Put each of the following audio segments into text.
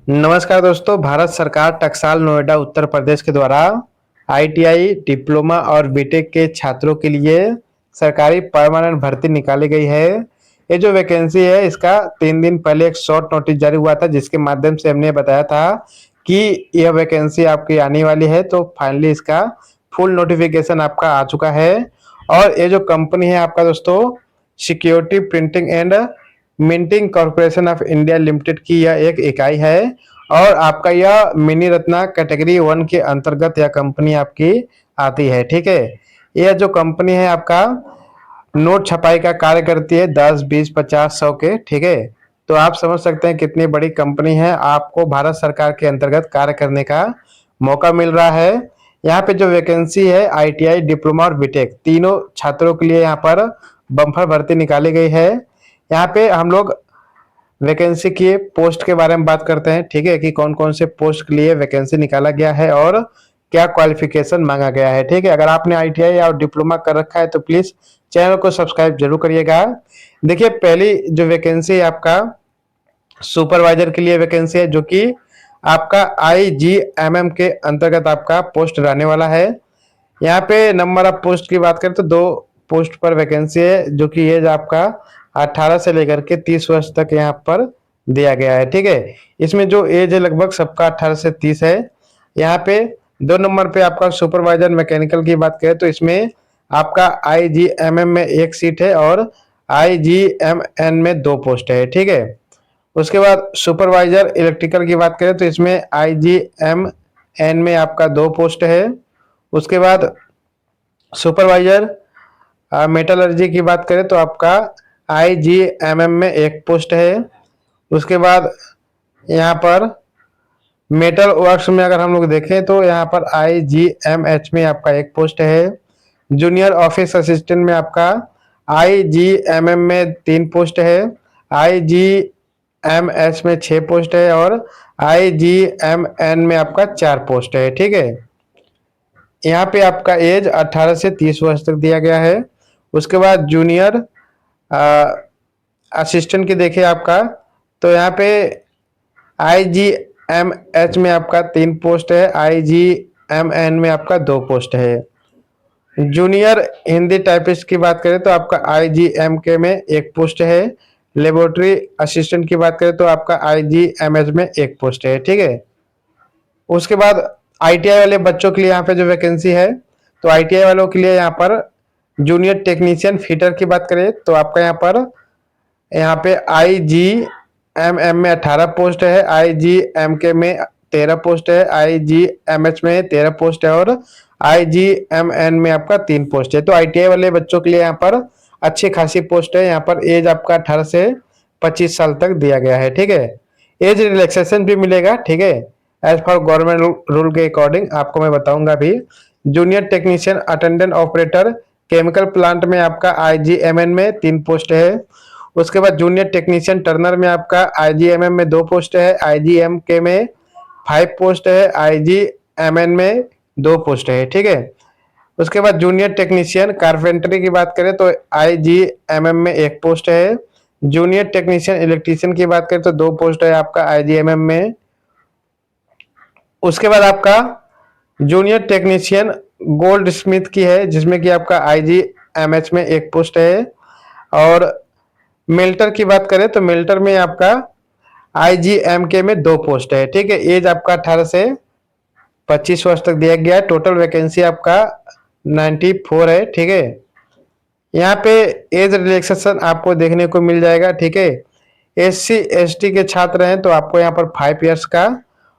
नमस्कार दोस्तों, भारत सरकार टकसाल नोएडा उत्तर प्रदेश के द्वारा आईटीआई डिप्लोमा और बीटेक के छात्रों के लिए सरकारी परमानेंट भर्ती निकाली गई है। ये जो वैकेंसी है इसका 3 दिन पहले एक शॉर्ट नोटिस जारी हुआ था, जिसके माध्यम से हमने बताया था कि यह वैकेंसी आपकी आने वाली है। तो फाइनली इसका फुल नोटिफिकेशन आपका आ चुका है। और ये जो कंपनी है आपका दोस्तों, security printing and minting corporation of India limited की यह एक इकाई है। और आपका यह मिनी रत्ना कैटेगरी 1 के अंतर्गत यह कंपनी आपकी आती है। ठीक है, यह जो कंपनी है आपका नोट छपाई का कार्य करती है, 10, 20, 50, 100 के। ठीक है, तो आप समझ सकते हैं कितनी बड़ी कंपनी है। आपको भारत सरकार के अंतर्गत कार्य करने का मौका मिल रहा है। यहाँ पे जो वैकेंसी है आईटीआई डिप्लोमा और बीटेक तीनों छात्रों के लिए यहाँ पर बम्पर भर्ती निकाली गई है। यहाँ पे हम लोग वैकेंसी की पोस्ट के बारे में बात करते हैं। ठीक है, कि कौन कौन से पोस्ट के लिए वैकेंसी निकाला गया है और क्या क्वालिफिकेशन मांगा गया है। ठीक है, अगर आपने आईटीआई और डिप्लोमा कर रखा है तो प्लीज चैनल को सब्सक्राइब जरूर करिएगा। देखिए, पहली जो वैकेंसी आपका सुपरवाइजर के लिए वैकेंसी है, जो कि आपका आईजीएमएम के अंतर्गत आपका पोस्ट रहने वाला है। यहाँ पे नंबर ऑफ पोस्ट की बात करें तो 2 पोस्ट पर वैकेंसी है, जो कि एज आपका 18 से लेकर के 30 वर्ष तक यहाँ पर दिया गया है। ठीक है, इसमें जो एज है लगभग सबका 18 से 30 है। यहाँ पे 2 नंबर पे आपका सुपरवाइजर मैकेनिकल की बात करें तो इसमें आपका आईजीएमएम में 1 सीट है और आईजीएमएन में 2 पोस्ट है। ठीक है, उसके बाद सुपरवाइजर इलेक्ट्रिकल की बात करें तो इसमें आईजीएमएन में आपका 2 पोस्ट है। उसके बाद सुपरवाइजर मेटलर्जी की बात करें तो आपका आईजीएमएम में 1 पोस्ट है। उसके बाद यहाँ पर मेटल वर्क्स में अगर हम लोग देखें तो यहाँ पर आईजीएमएच में आपका 1 पोस्ट है। जूनियर ऑफिस असिस्टेंट में आपका आईजीएमएम में 3 पोस्ट है, आईजीएमएच में 6 पोस्ट है और आईजीएमएन में आपका 4 पोस्ट है। ठीक है, यहाँ पे आपका एज 18 से 30 वर्ष तक दिया गया है। उसके बाद जूनियर असिस्टेंट की देखिए आपका, तो यहाँ पे आईजीएमएच में आपका 3 पोस्ट है, आईजीएमएन में आपका 2 पोस्ट है। जूनियर हिंदी टाइपिस्ट की बात करें तो आपका आईजीएमके में 1 पोस्ट है। लेबोरेटरी असिस्टेंट की बात करें तो आपका आईजीएमएच में 1 पोस्ट है। ठीक है, उसके बाद आईटीआई वाले बच्चों के लिए यहाँ पे जो वैकेंसी है, तो आईटीआई वालों के लिए यहाँ पर जूनियर टेक्नीशियन फिटर की बात करें तो आपका यहाँ पे आईजीएमएम में 18 पोस्ट है, आईजीएमके में 13 पोस्ट है, आईजीएमएच में 13 पोस्ट है और आईजीएमएन में आपका 3 पोस्ट है। तो आईटीआई वाले बच्चों के लिए यहाँ पर अच्छी खासी पोस्ट है। यहाँ पर एज आपका 18 से 25 साल तक दिया गया है। ठीक है, एज रिलैक्सेशन भी मिलेगा। ठीक है, एज फॉर गवर्नमेंट रूल के अकॉर्डिंग आपको मैं बताऊंगा भी। Junior technician attendant operator chemical plant में आपका आईजीएमएन में 3 पोस्ट है। उसके बाद जूनियर टेक्नीशियन टर्नर में आपका आईजीएमएम में 2 पोस्ट है, आईजीएमके में 5 पोस्ट है, आईजीएमएन में 2 पोस्ट है। ठीक है, उसके बाद जूनियर टेक्नीशियन कारपेंटरी की बात करें तो आईजीएमएम में 1 पोस्ट है। जूनियर टेक्नीशियन इलेक्ट्रीशियन की बात करें तो 2 पोस्ट है आपका आईजीएमएम में। उसके बाद आपका जूनियर टेक्नीशियन गोल्ड स्मिथ की है, जिसमें कि आपका आईजीएमएच में 1 पोस्ट है। और मेल्टर की बात करें तो मेल्टर में आपका आईजीएमके में 2 पोस्ट है। ठीक है, एज आपका 18 से 25 वर्ष तक दिया गया है। टोटल वैकेंसी आपका 94 है। ठीक है, यहाँ पे एज रिलैक्सेशन आपको देखने को मिल जाएगा। ठीक है, एससी एसटी के छात्र हैं तो आपको यहाँ पर 5 इयर्स का,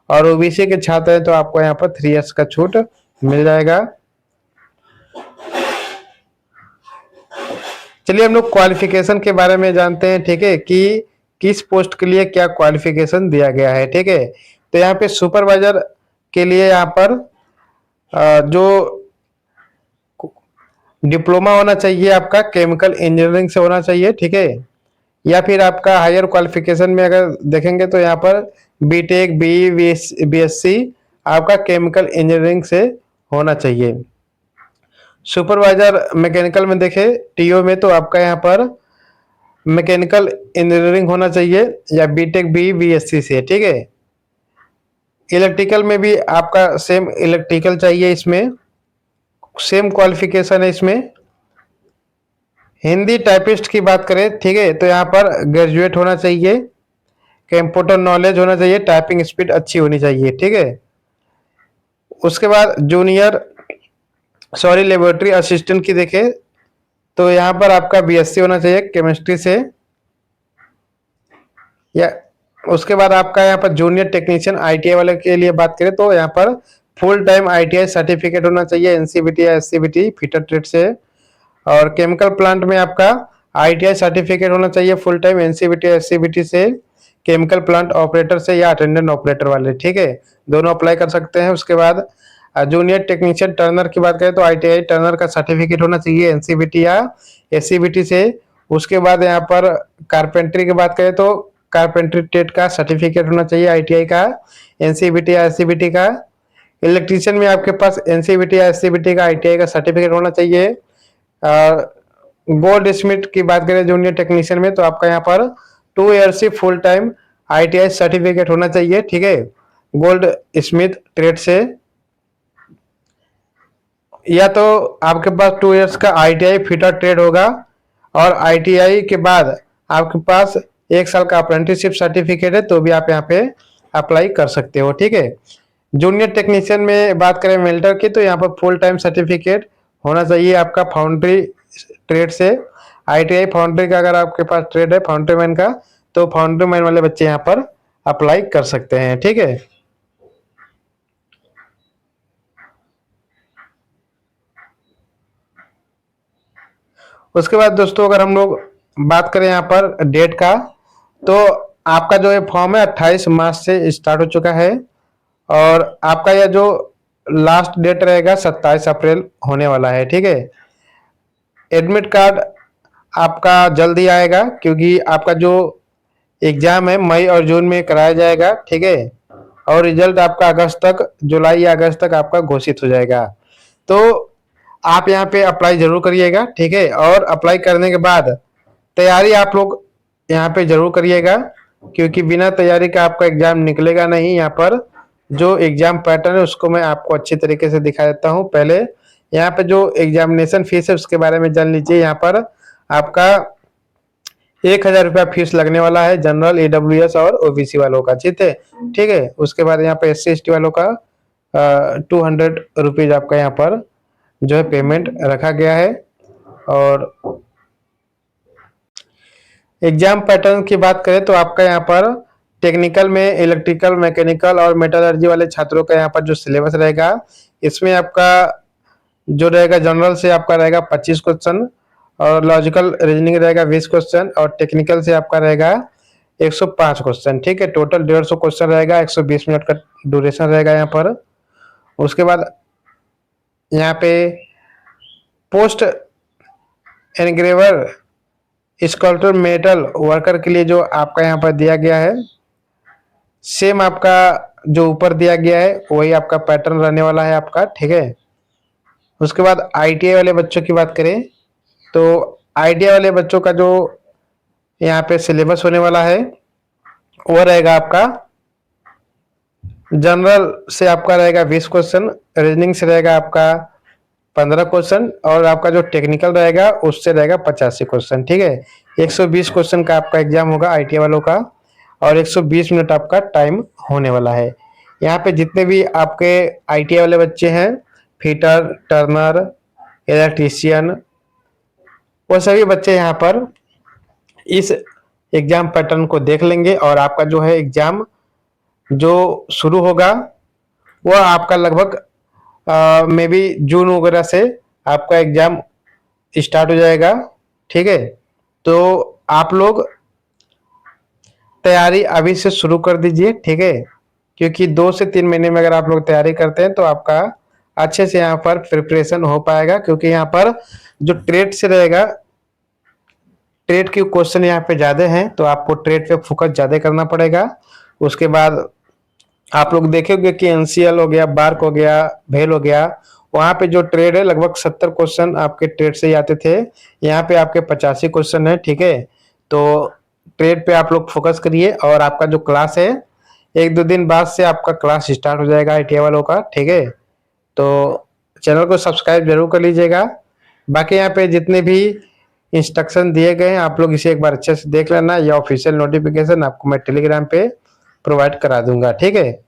और ओबीसी के छात्र हैं तो आपको यहाँ पर 3 इयर्स का छूट मिल जाएगा। चलिए हम लोग क्वालिफिकेशन के बारे में जानते हैं। ठीक है, कि किस पोस्ट के लिए क्या क्वालिफिकेशन दिया गया है। ठीक है, तो यहाँ पे सुपरवाइजर के लिए यहाँ पर जो डिप्लोमा होना चाहिए आपका केमिकल इंजीनियरिंग से होना चाहिए। ठीक है, या फिर आपका हायर क्वालिफिकेशन में अगर देखेंगे तो यहाँ पर बीटेक बीएससी आपका केमिकल इंजीनियरिंग से होना चाहिए। सुपरवाइजर मैकेनिकल में देखे टीओ में तो आपका यहाँ पर मैकेनिकल इंजीनियरिंग होना चाहिए या बीटेक बीएससी से। ठीक है, इलेक्ट्रिकल में भी आपका सेम इलेक्ट्रिकल चाहिए, इसमें सेम क्वालिफिकेशन है इसमें। हिंदी टाइपिस्ट की बात करें, ठीक है, तो यहाँ पर ग्रेजुएट होना चाहिए, कंप्यूटर नॉलेज होना चाहिए, टाइपिंग स्पीड अच्छी होनी चाहिए, ठीक है। उसके बाद जूनियर सॉरी लेबोरेटरी असिस्टेंट की देखें तो यहाँ पर आपका बीएससी होना चाहिए केमिस्ट्री से, या उसके बाद आपका यहाँ पर जूनियर टेक्नीशियन आईटीआई वाले के लिए बात करें तो यहाँ पर फुल टाइम आईटीआई सर्टिफिकेट होना चाहिए एनसीबीटी या एससीबीटी फिटर ट्रेड से। और केमिकल प्लांट में आपका आईटीआई सर्टिफिकेट होना चाहिए फुल टाइम एनसीबीटी एससीबीटी से, केमिकल प्लांट ऑपरेटर से या अटेंडेंट ऑपरेटर वाले, ठीक है, दोनों अप्लाई कर सकते हैं। उसके बाद जूनियर टेक्नीशियन टर्नर की बात करें तो आईटीआई टर्नर का सर्टिफिकेट होना चाहिए एनसीबीटी या एससीबीटी से। उसके बाद यहाँ पर कारपेंट्री की बात करें तो कारपेंट्री ट्रेड का सर्टिफिकेट होना चाहिए आईटीआई का, एनसीबीटी या एससीबीटी का। इलेक्ट्रीशियन में आपके पास एनसीबीटी या एससीबीटी का आईटीआई का सर्टिफिकेट होना चाहिए। गोल्ड स्मिथ की बात करें जूनियर टेक्नीशियन में तो आपका यहाँ पर 2 ईयर्स से फुल टाइम आईटीआई सर्टिफिकेट होना चाहिए, ठीक है, गोल्ड स्मिथ ट्रेड से। या तो आपके पास 2 ईयर्स का आईटीआई फिटर ट्रेड होगा और आईटीआई के बाद आपके पास 1 साल का अप्रेंटिसशिप सर्टिफिकेट है तो भी आप यहाँ पे अप्लाई कर सकते हो, ठीक है। जूनियर टेक्नीशियन में बात करें मेल्टर की तो यहाँ पर फुल टाइम सर्टिफिकेट होना चाहिए आपका फाउंड्री ट्रेड से, आईटीआई फाउंड्री का अगर आपके पास ट्रेड है फाउंड्री मैन का तो फाउंड्री मैन वाले बच्चे यहाँ पर अप्लाई कर सकते हैं, ठीक है। उसके बाद दोस्तों अगर हम लोग बात करें यहाँ पर डेट का तो आपका जो है फॉर्म है 28 मार्च से स्टार्ट हो चुका है और आपका यह जो लास्ट डेट रहेगा 27 अप्रैल होने वाला है, ठीक है। एडमिट कार्ड आपका जल्दी आएगा क्योंकि आपका जो एग्जाम है मई और जून में कराया जाएगा, ठीक है, और रिजल्ट आपका अगस्त तक, जुलाई या अगस्त तक आपका घोषित हो जाएगा। तो आप यहाँ पे अप्लाई जरूर करिएगा, ठीक है, और अप्लाई करने के बाद तैयारी आप लोग यहाँ पे जरूर करिएगा क्योंकि बिना तैयारी का आपका एग्जाम निकलेगा नहीं। यहाँ पर जो एग्जाम पैटर्न है उसको मैं आपको अच्छी तरीके से दिखा देता हूँ। पहले यहाँ पे जो एग्जामिनेशन फीस है उसके बारे में जान लीजिए। यहाँ पर आपका 1000 रुपया फीस लगने वाला है जनरल, ईडब्ल्यूएस और ओबीसी वालों का, ठीक है। उसके बाद यहाँ पे एससी एसटी वालों का 200 रुपीज आपका यहाँ पर जो है पेमेंट रखा गया है। और एग्जाम पैटर्न की बात करें तो आपका यहाँ पर टेक्निकल में इलेक्ट्रिकल, मैकेनिकल और मेटलर्जी वाले छात्रों का यहाँ पर जो सिलेबस रहेगा इसमें आपका जो रहेगा जनरल से आपका रहेगा 25 क्वेश्चन और लॉजिकल रीजनिंग रहेगा 20 क्वेश्चन और टेक्निकल से आपका रहेगा 105 क्वेश्चन, ठीक है। टोटल 150 क्वेश्चन रहेगा, 120 मिनट का ड्यूरेशन रहेगा यहाँ पर। उसके बाद यहाँ पे पोस्ट एनग्रेवर स्कल्पचर मेटल वर्कर के लिए जो आपका यहाँ पर दिया गया है सेम आपका जो ऊपर दिया गया है वही आपका पैटर्न रहने वाला है आपका, ठीक है। उसके बाद आईटीआई वाले बच्चों की बात करें तो आईटीआई वाले बच्चों का जो यहाँ पे सिलेबस होने वाला है वो रहेगा आपका जनरल से आपका रहेगा 20 क्वेश्चन, रीजनिंग से रहेगा आपका 15 क्वेश्चन और आपका जो टेक्निकल रहेगा उससे रहेगा 85 क्वेश्चन, ठीक है। 120 क्वेश्चन का आपका एग्जाम होगा आईटीआई वालों का और 120 मिनट आपका टाइम होने वाला है। यहाँ पे जितने भी आपके आईटीआई वाले बच्चे हैं, फिटर, टर्नर, इलेक्ट्रीशियन, वो सभी बच्चे यहाँ पर इस एग्जाम पैटर्न को देख लेंगे और आपका जो है एग्जाम जो शुरू होगा वो आपका लगभग मे बी जून वगैरह से आपका एग्जाम स्टार्ट हो जाएगा, ठीक है। तो आप लोग तैयारी अभी से शुरू कर दीजिए, ठीक है, क्योंकि 2 से 3 महीने में अगर आप लोग तैयारी करते हैं तो आपका अच्छे से यहाँ पर प्रिपरेशन हो पाएगा क्योंकि यहाँ पर जो ट्रेड से रहेगा, ट्रेड के क्वेश्चन यहाँ पे ज्यादा हैं तो आपको ट्रेड पे फोकस ज्यादा करना पड़ेगा। उसके बाद आप लोग देखेंगे कि एनसीएल हो गया, बार्क हो गया, भेल हो गया, वहां पे जो ट्रेड है लगभग 70 क्वेश्चन आपके ट्रेड से ही आते थे, यहाँ पे आपके 85 क्वेश्चन है, ठीक है। तो ट्रेड पे आप लोग फोकस करिए और आपका जो क्लास है 1-2 दिन बाद से आपका क्लास स्टार्ट हो जाएगा ITI वालों का, ठीक है। तो चैनल को सब्सक्राइब जरूर कर लीजिएगा। बाकी यहाँ पे जितने भी इंस्ट्रक्शन दिए गए हैं आप लोग इसे एक बार अच्छे से देख लेना। या ऑफिशियल नोटिफिकेशन आपको मैं टेलीग्राम पे प्रोवाइड करा दूंगा, ठीक है।